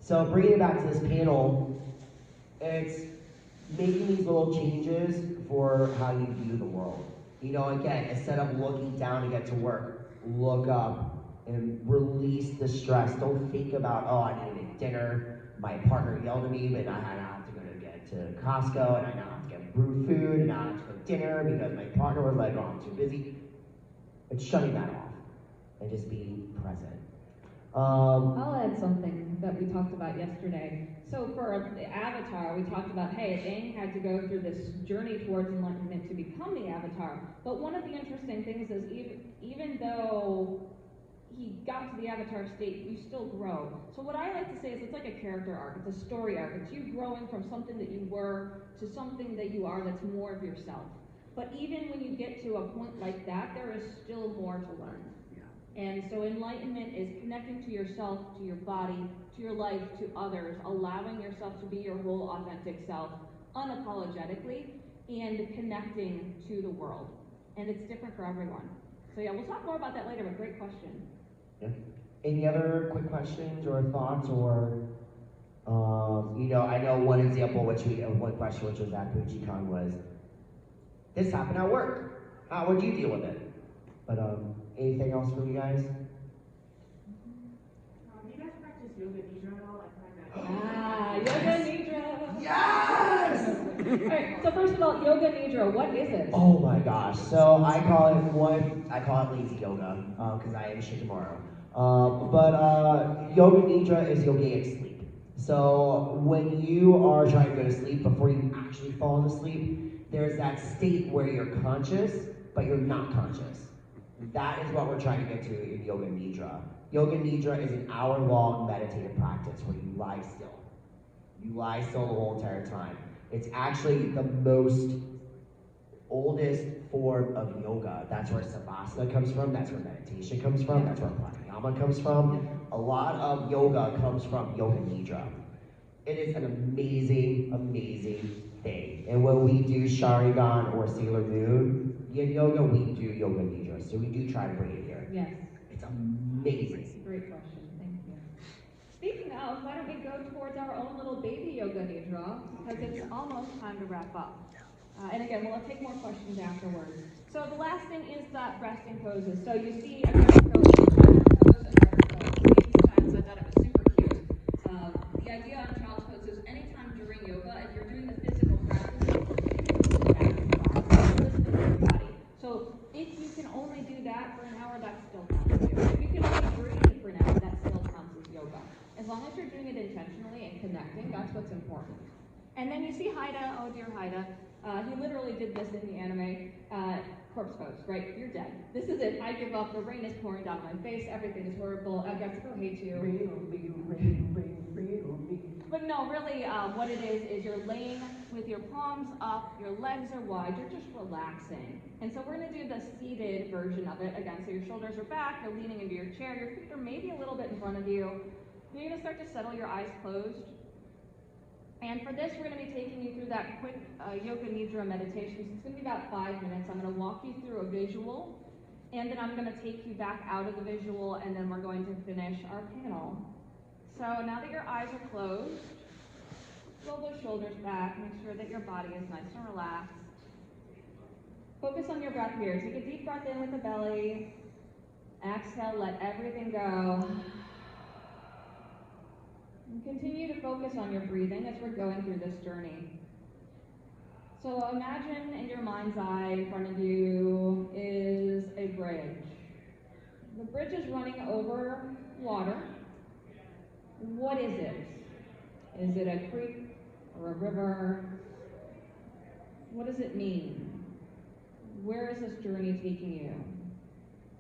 So bringing it back to this panel, it's making these little changes for how you view the world. Again, instead of looking down to get to work, look up and release the stress. Don't think about, oh, I need to make dinner. My partner yelled at me, but I have to go to Costco, and I now have to get brew food, and now I have to cook dinner because my partner was like, oh, I'm too busy. It's shutting that off and just being present. I'll add something that we talked about yesterday. So for the avatar, we talked about, hey, Aang had to go through this journey towards enlightenment to become the avatar. But one of the interesting things is even though he got to the avatar state, you still grow. So what I like to say is it's like a character arc. It's a story arc. It's you growing from something that you were to something that you are that's more of yourself. But even when you get to a point like that, there is still more to learn. And so enlightenment is connecting to yourself, to your body, to your life, to others, allowing yourself to be your whole authentic self unapologetically, and connecting to the world. And it's different for everyone. So yeah, we'll talk more about that later, but great question. Yeah. Any other quick questions or thoughts or, I know one example, one question which was at Katsucon was, this happened at work. How would you deal with it? But anything else from you guys? Do you guys practice yoga nidra at all? I find that. Yoga nidra. Yes! All right, so first of all, yoga nidra, what is it? Oh my gosh! So I call it lazy yoga because I am Shikamaru. But yoga nidra is yogic sleep. So when you are trying to go to sleep before you actually fall asleep, there's that state where you're conscious but you're not conscious. That is what we're trying to get to in Yoga Nidra. Yoga Nidra is an hour-long meditative practice where you lie still. You lie still the whole entire time. It's actually the most oldest form of yoga. That's where savasana comes from, that's where meditation comes from, that's where pranayama comes from. A lot of yoga comes from yoga nidra. It is an amazing, amazing thing. And when we do Sharingan or Sailor Moon yin yoga, we do yoga nidra. So we do try to bring it here. Yes. It's amazing. Great question. Thank you. Speaking of, why don't we go towards our own little baby yoga nidra, because it's almost time to wrap up. And again, we'll take more questions afterwards. So the last thing is that resting poses. So you see Aggretsuko pose and Aggretsuko. I thought it was super cute. The idea on child's pose is anytime during yoga, if you're doing the physical practice, listening to your body. So if you can only do that for an hour, that still counts as yoga. If you can only breathe for an hour, that still counts as yoga. As long as you're doing it intentionally and connecting, that's what's important. And then you see Haida, oh dear Haida. He literally did this in the anime corpse pose, right? You're dead. This is it. I give up. The rain is pouring down my face. Everything is horrible. Aggretsuko hate you. But no, really, what it is you're laying with your palms up, your legs are wide, you're just relaxing. And so we're going to do the seated version of it again. So your shoulders are back, you're leaning into your chair, your feet are maybe a little bit in front of you. You're going to start to settle your eyes closed. And for this, we're going to be taking you through that quick yoga nidra meditation. So it's going to be about 5 minutes. I'm going to walk you through a visual, and then I'm going to take you back out of the visual, and then we're going to finish our panel. So now that your eyes are closed, roll those shoulders back. Make sure that your body is nice and relaxed. Focus on your breath here. Take a deep breath in with the belly. Exhale, let everything go. And continue to focus on your breathing as we're going through this journey. So imagine in your mind's eye in front of you is a bridge. The bridge is running over water. What is it? Is it a creek or a river? What does it mean? Where is this journey taking you?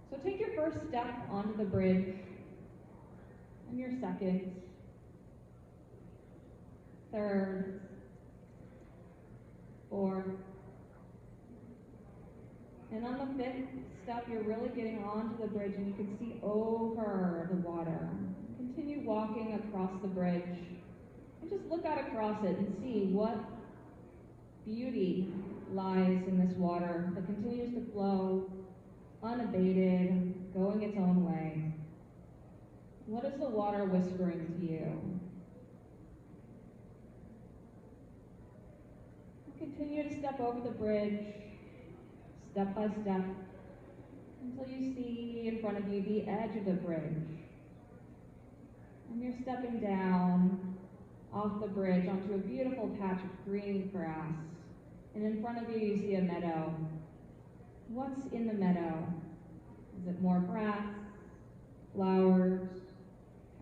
So take your first step onto the bridge, and your second, third, fourth, and on the fifth step, you're really getting onto the bridge and you can see over the water. Continue walking across the bridge and just look out across it and see what beauty lies in this water that continues to flow unabated, going its own way. What is the water whispering to you? Continue to step over the bridge, step by step, until you see in front of you the edge of the bridge. And you're stepping down off the bridge onto a beautiful patch of green grass. And in front of you, you see a meadow. What's in the meadow? Is it more grass, flowers?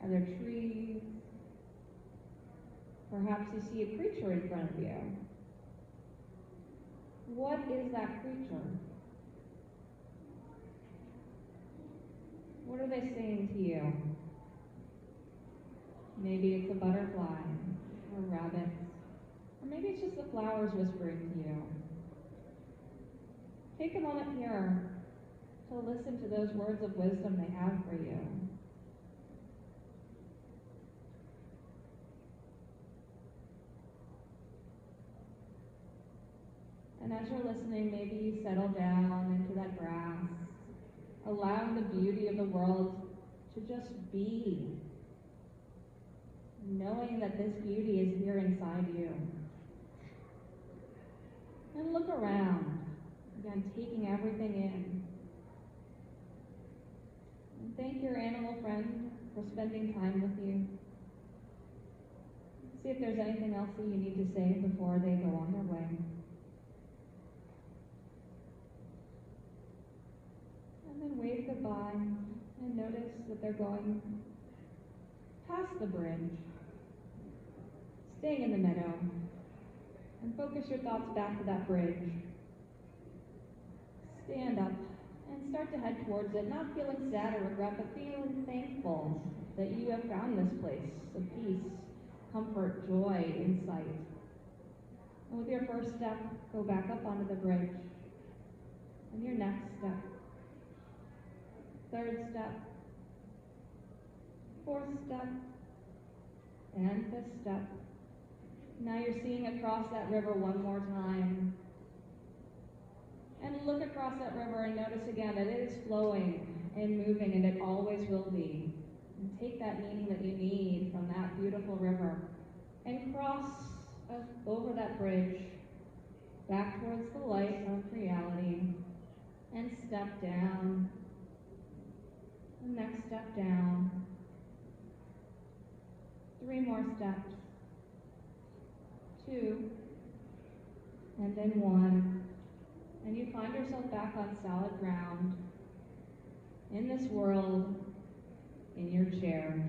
Are there trees? Perhaps you see a creature in front of you. What is that creature? What are they saying to you? Maybe it's a butterfly or a rabbit, or maybe it's just the flowers whispering to you. Take a moment here to listen to those words of wisdom they have for you. And as you're listening, maybe you settle down into that grass, allowing the beauty of the world to just be, knowing that this beauty is here inside you. And look around, again, taking everything in. And thank your animal friend for spending time with you. See if there's anything else that you need to say before they go on their way. And then wave goodbye and notice that they're going past the bridge, staying in the meadow, and focus your thoughts back to that bridge. Stand up and start to head towards it, not feeling sad or regret, but feeling thankful that you have found this place of peace, comfort, joy, insight. And with your first step, go back up onto the bridge. And your next step. Third step. Fourth step. And fifth step. Now you're seeing across that river one more time. And look across that river and notice again that it is flowing and moving, and it always will be. And take that meaning that you need from that beautiful river and cross over that bridge back towards the light of reality and step down. The next step down. 3 more steps. 2. And then 1. And you find yourself back on solid ground in this world, in your chair.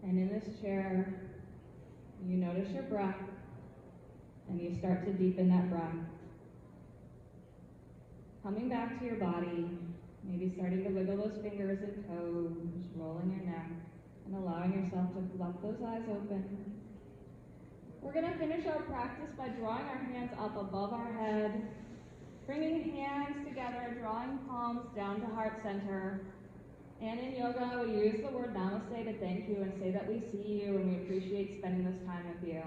And in this chair, you notice your breath, and you start to deepen that breath. Coming back to your body, maybe starting to wiggle those fingers and toes, rolling your neck, and allowing yourself to fluff those eyes open. We're going to finish our practice by drawing our hands up above our head, bringing hands together, drawing palms down to heart center. And in yoga, we use the word namaste to thank you and say that we see you and we appreciate spending this time with you.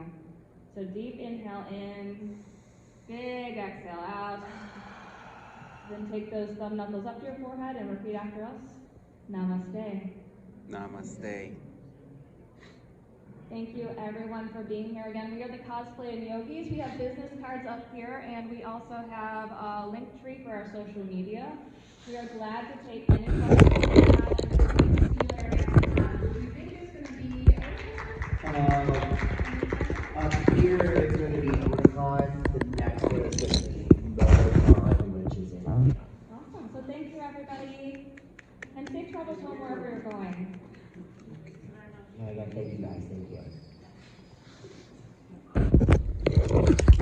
So deep inhale in, big exhale out. Then take those thumb knuckles up to your forehead and repeat after us. Namaste. Namaste. Thank you everyone for being here again. We are the Cosplayin Yogis. We have business cards up here, and we also have a link tree for our social media. We are glad to take any questions you have, and see you there next time. Do you think it's going to be Up here is going to be Katsucon. The next one is going to be Yogis, which is in Awesome. So thank you everybody, and safe travels home wherever you're going. I got to thank you guys. Thank you.